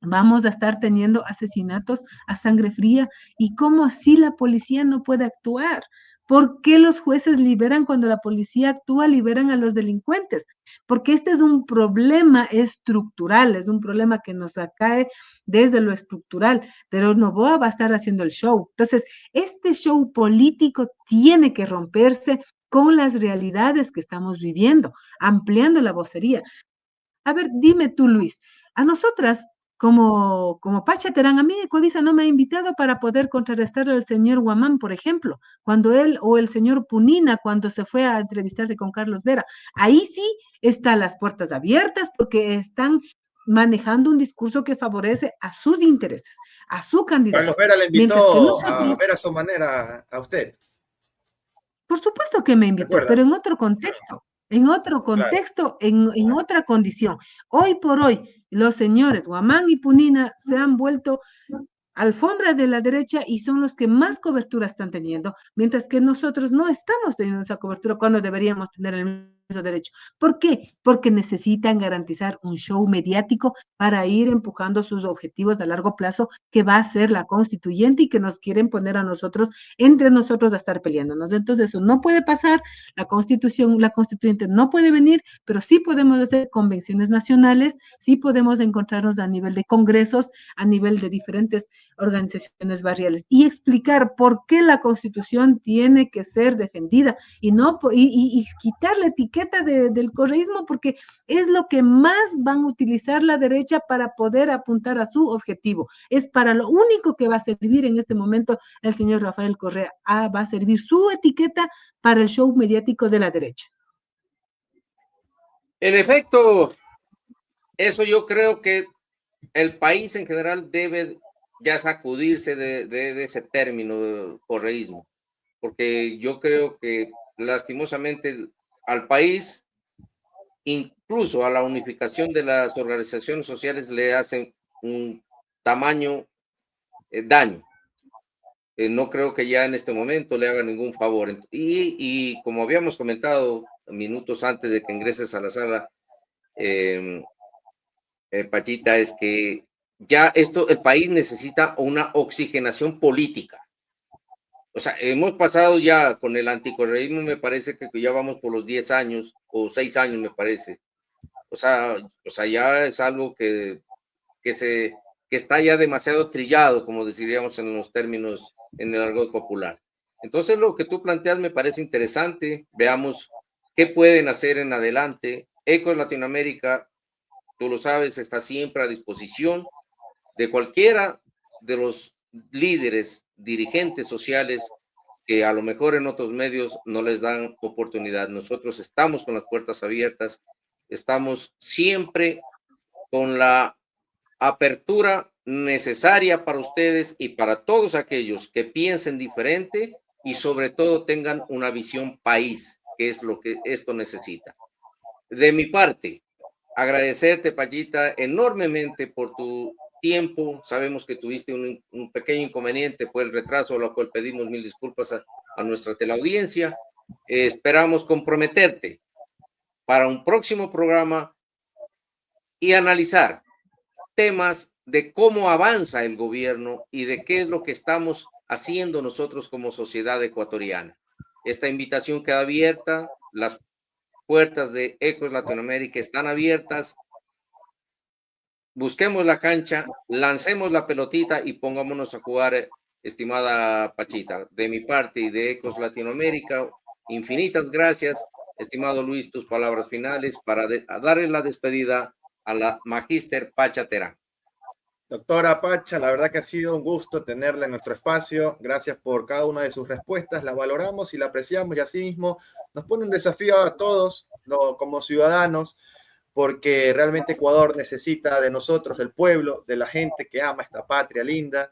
vamos a estar teniendo asesinatos a sangre fría y cómo así la policía no puede actuar. ¿Por qué los jueces liberan cuando la policía actúa, liberan a los delincuentes? Porque este es un problema estructural, es un problema que nos acae desde lo estructural, pero Noboa va a estar haciendo el show. Entonces, este show político tiene que romperse con las realidades que estamos viviendo, ampliando la vocería. A ver, dime tú, Luis, a nosotras, como Pacha Terán, a mí Ecuavisa no me ha invitado para poder contrarrestar al señor Guamán, por ejemplo, cuando él, o el señor Punina, cuando se fue a entrevistarse con Carlos Vera. Ahí sí están las puertas abiertas porque están manejando un discurso que favorece a sus intereses, a su Carlos candidato. Vera le Mientras que invitó a nosotros, ver a su manera a usted, por supuesto que me invitó, ¿recuerda? pero en otro Claro. contexto, en otra condición. Hoy por hoy, los señores Guamán y Punina se han vuelto alfombra de la derecha y son los que más cobertura están teniendo, mientras que nosotros no estamos teniendo esa cobertura cuando deberíamos tener el mismo derecho. ¿Por qué? Porque necesitan garantizar un show mediático para ir empujando sus objetivos a largo plazo, que va a ser la constituyente y que nos quieren poner a nosotros, entre nosotros, a estar peleándonos. Entonces, eso no puede pasar, la constituyente no puede venir, pero sí podemos hacer convenciones nacionales, sí podemos encontrarnos a nivel de congresos, a nivel de diferentes organizaciones barriales y explicar por qué la Constitución tiene que ser defendida y no y quitar la etiqueta del correísmo, porque es lo que más van a utilizar la derecha para poder apuntar a su objetivo. Es para lo único que va a servir en este momento el señor Rafael Correa. Va a servir su etiqueta para el show mediático de la derecha. En efecto, eso yo creo que el país en general debe ya sacudirse de ese término de correísmo, porque yo creo que lastimosamente al país, incluso a la unificación de las organizaciones sociales, le hacen un tamaño daño. No creo que ya en este momento le haga ningún favor. Y como habíamos comentado minutos antes de que ingreses a la sala, eh, Pachita, es que ya el país necesita una oxigenación política. O sea, hemos pasado ya con el anticorreísmo, me parece que ya vamos por los 10 años o 6 años, me parece. O sea, ya es algo que, se, que está ya demasiado trillado, como diríamos en los términos, en el argot popular. Entonces, lo que tú planteas me parece interesante. Veamos qué pueden hacer en adelante. Ecos Latinoamérica, tú lo sabes, está siempre a disposición de cualquiera de los líderes, dirigentes sociales que a lo mejor en otros medios no les dan oportunidad. Nosotros estamos con las puertas abiertas, estamos siempre con la apertura necesaria para ustedes y para todos aquellos que piensen diferente y sobre todo tengan una visión país, que es lo que esto necesita. De mi parte, agradecerte, Payita, enormemente por tu tiempo. Sabemos que tuviste un pequeño inconveniente, fue el retraso, a lo cual pedimos mil disculpas a nuestra teleaudiencia. Esperamos comprometerte para un próximo programa y analizar temas de cómo avanza el gobierno y de qué es lo que estamos haciendo nosotros como sociedad ecuatoriana. Esta invitación queda abierta, las puertas de Ecos Latinoamérica están abiertas. Busquemos la cancha, lancemos la pelotita y pongámonos a jugar, estimada Pachita. De mi parte y de Ecos Latinoamérica, infinitas gracias, estimado Luis, tus palabras finales para darle la despedida a la Magíster Pacha Terán. Doctora Pacha, la verdad que ha sido un gusto tenerla en nuestro espacio. Gracias por cada una de sus respuestas. La valoramos y la apreciamos y asimismo nos pone un desafío a todos como ciudadanos, porque realmente Ecuador necesita de nosotros, del pueblo, de la gente que ama esta patria linda,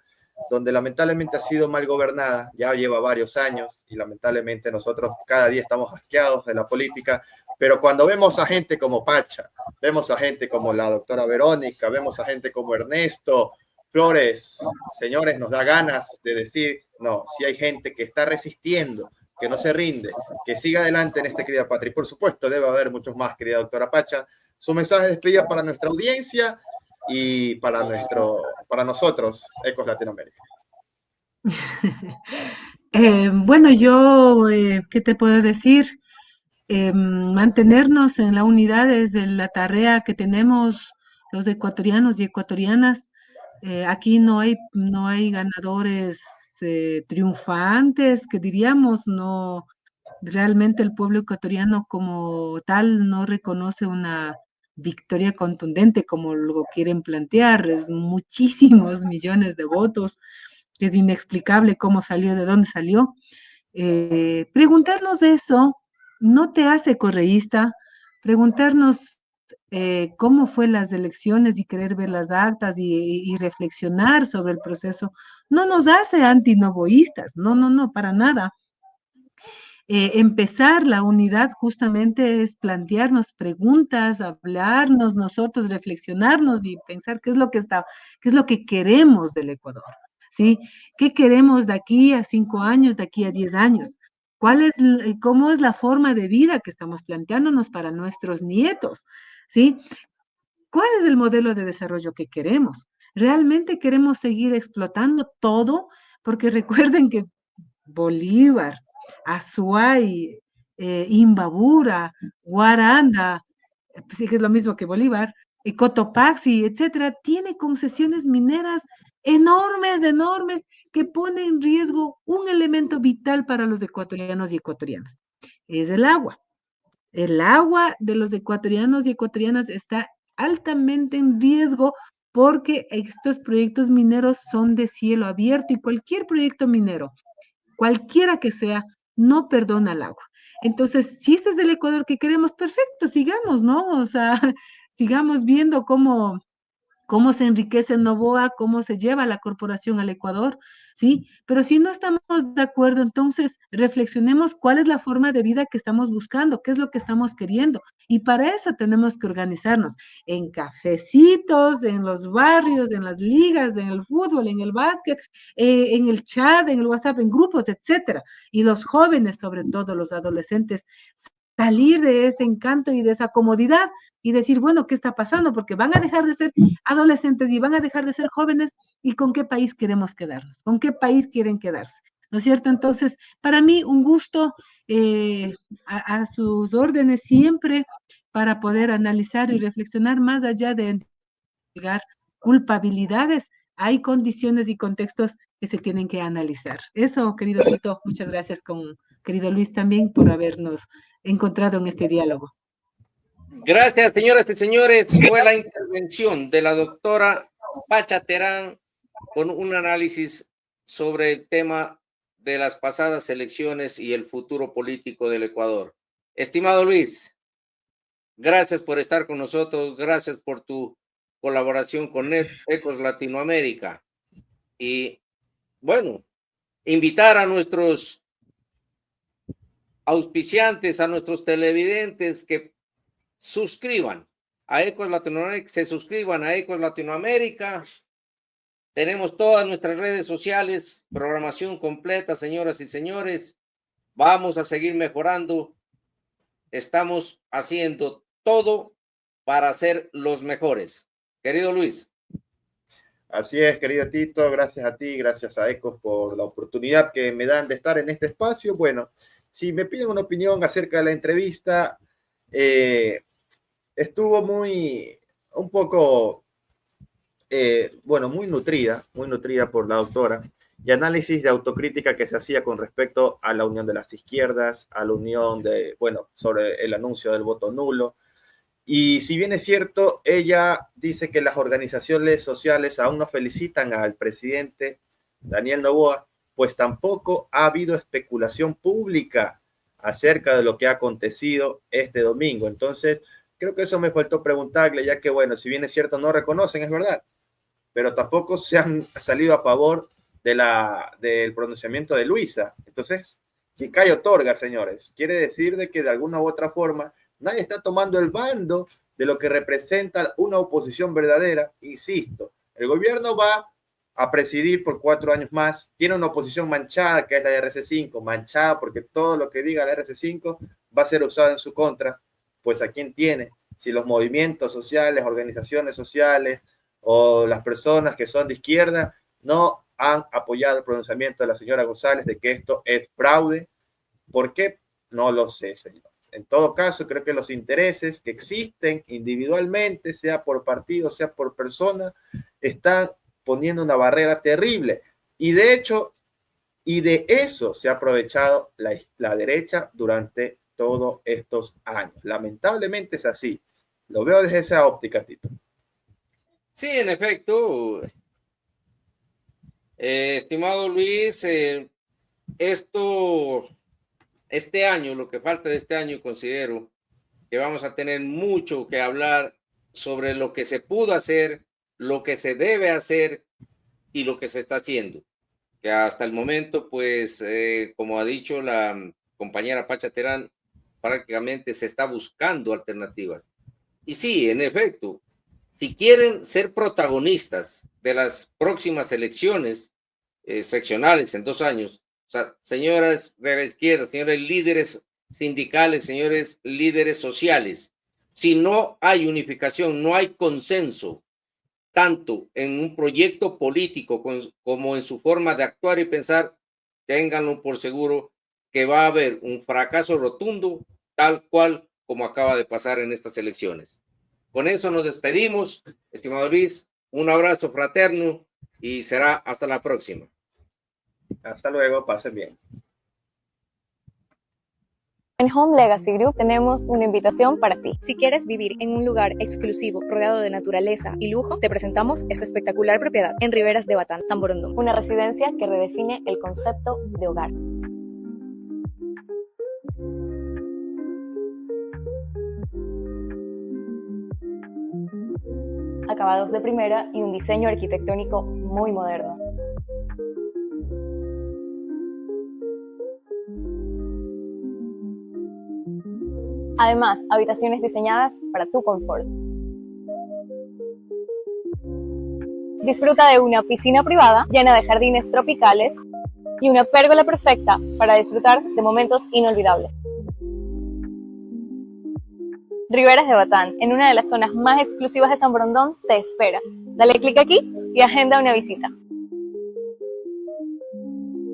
donde lamentablemente ha sido mal gobernada, ya lleva varios años y lamentablemente nosotros cada día estamos asqueados de la política, pero cuando vemos a gente como Pacha, vemos a gente como la doctora Verónica, vemos a gente como Ernesto Flores, señores, nos da ganas de decir, no, si hay gente que está resistiendo, que no se rinde, que siga adelante en esta querida patria. Y por supuesto debe haber muchos más, querida doctora Pacha. Su mensaje de despedida para nuestra audiencia y para nosotros, Ecos Latinoamérica. Bueno, yo, ¿qué te puedo decir? Mantenernos en la unidad es de la tarea que tenemos los ecuatorianos y ecuatorianas. Aquí no hay ganadores triunfantes, que diríamos, no, realmente el pueblo ecuatoriano como tal no reconoce una victoria contundente como lo quieren plantear, es muchísimos millones de votos, es inexplicable cómo salió, de dónde salió. Preguntarnos eso no te hace correísta, preguntarnos cómo fue las elecciones y querer ver las actas y reflexionar sobre el proceso, no nos hace antinovoístas, no, no, no, para nada. Empezar la unidad justamente es plantearnos preguntas, hablarnos nosotros, reflexionarnos y pensar qué es lo que queremos del Ecuador, ¿sí? ¿Qué queremos de aquí a 5 años, de aquí a 10 años? ¿Cómo es la forma de vida que estamos planteándonos para nuestros nietos? ¿Sí? ¿Cuál es el modelo de desarrollo que queremos? ¿Realmente queremos seguir explotando todo? Porque recuerden que Bolívar, Azuay, Imbabura, Guaranda, pues sí que es lo mismo que Bolívar, y Cotopaxi, etcétera, tiene concesiones mineras enormes, enormes, que ponen en riesgo un elemento vital para los ecuatorianos y ecuatorianas. Es el agua. El agua de los ecuatorianos y ecuatorianas está altamente en riesgo porque estos proyectos mineros son de cielo abierto y cualquier proyecto minero, cualquiera que sea, no perdona el agua. Entonces, si ese es el Ecuador que queremos, perfecto, sigamos, ¿no? O sea, sigamos viendo cómo se enriquece Novoa, cómo se lleva la corporación al Ecuador, ¿sí? Pero si no estamos de acuerdo, entonces reflexionemos cuál es la forma de vida que estamos buscando, qué es lo que estamos queriendo. Y para eso tenemos que organizarnos en cafecitos, en los barrios, en las ligas, en el fútbol, en el básquet, en el chat, en el WhatsApp, en grupos, etcétera. Y los jóvenes, sobre todo los adolescentes, salir de ese encanto y de esa comodidad y decir, bueno, ¿qué está pasando? Porque van a dejar de ser adolescentes y van a dejar de ser jóvenes, ¿y con qué país queremos quedarnos? ¿Con qué país quieren quedarse? ¿No es cierto? Entonces, para mí, un gusto a sus órdenes siempre para poder analizar y reflexionar más allá de llegar culpabilidades. Hay condiciones y contextos que se tienen que analizar. Eso, querido Tito, muchas gracias con querido Luis también por habernos encontrado en este diálogo. Gracias, señoras y señores. Fue la intervención de la doctora Pacha Terán con un análisis sobre el tema de las pasadas elecciones y el futuro político del Ecuador. Estimado Luis, gracias por estar con nosotros, gracias por tu colaboración con Ecos Latinoamérica. Y bueno, invitar a nuestros auspiciantes, a nuestros televidentes que suscriban a Ecos Latinoamérica, se suscriban a Ecos Latinoamérica Tenemos todas nuestras redes sociales, programación completa, señoras y señores. Vamos a seguir mejorando. Estamos haciendo todo para ser los mejores. Querido Luis. Así es, querido Tito, gracias a ti, gracias a Ecos por la oportunidad que me dan de estar en este espacio. Bueno, si me piden una opinión acerca de la entrevista, estuvo un poco, bueno, muy nutrida por la doctora, y análisis de autocrítica que se hacía con respecto a la unión de las izquierdas, a la unión sobre el anuncio del voto nulo. Y si bien es cierto, ella dice que las organizaciones sociales aún no felicitan al presidente Daniel Noboa, pues tampoco ha habido especulación pública acerca de lo que ha acontecido este domingo. Entonces, creo que eso me faltó preguntarle, ya que, bueno, si bien es cierto, no reconocen, es verdad, pero tampoco se han salido a favor del pronunciamiento de Luisa. Entonces, quien cae otorga, señores. Quiere decir de que de alguna u otra forma nadie está tomando el bando de lo que representa una oposición verdadera. Insisto, el gobierno va a presidir por 4 años más. Tiene una oposición manchada, que es la de RC5, manchada porque todo lo que diga la RC5 va a ser usado en su contra. Pues ¿a quién tiene? Si los movimientos sociales, organizaciones sociales o las personas que son de izquierda no han apoyado el pronunciamiento de la señora González de que esto es fraude. ¿Por qué? No lo sé, señor. En todo caso, creo que los intereses que existen individualmente, sea por partido, sea por persona, están poniendo una barrera terrible. Y de hecho, y de eso se ha aprovechado la derecha durante todos estos años. Lamentablemente es así. Lo veo desde esa óptica, Tito. Sí, en efecto. Estimado Luis, este año, lo que falta de este año, considero que vamos a tener mucho que hablar sobre lo que se pudo hacer, lo que se debe hacer y lo que se está haciendo. Que hasta el momento, pues, como ha dicho la compañera Pacha Terán, prácticamente se está buscando alternativas. Y sí, en efecto, si quieren ser protagonistas de las próximas elecciones seccionales en 2 años, o sea, señoras de la izquierda, señores líderes sindicales, señores líderes sociales, si no hay unificación, no hay consenso, tanto en un proyecto político como en su forma de actuar y pensar, ténganlo por seguro que va a haber un fracaso rotundo, tal cual como acaba de pasar en estas elecciones. Con eso nos despedimos, estimado Luis, un abrazo fraterno y será hasta la próxima. Hasta luego, pasen bien. En Home Legacy Group tenemos una invitación para ti. Si quieres vivir en un lugar exclusivo, rodeado de naturaleza y lujo, te presentamos esta espectacular propiedad en Riberas de Batán, San Borondón. Una residencia que redefine el concepto de hogar. Acabados de primera y un diseño arquitectónico muy moderno. Además, habitaciones diseñadas para tu confort. Disfruta de una piscina privada llena de jardines tropicales y una pérgola perfecta para disfrutar de momentos inolvidables. Riberas de Batán, en una de las zonas más exclusivas de San Borondón, te espera. Dale clic aquí y agenda una visita.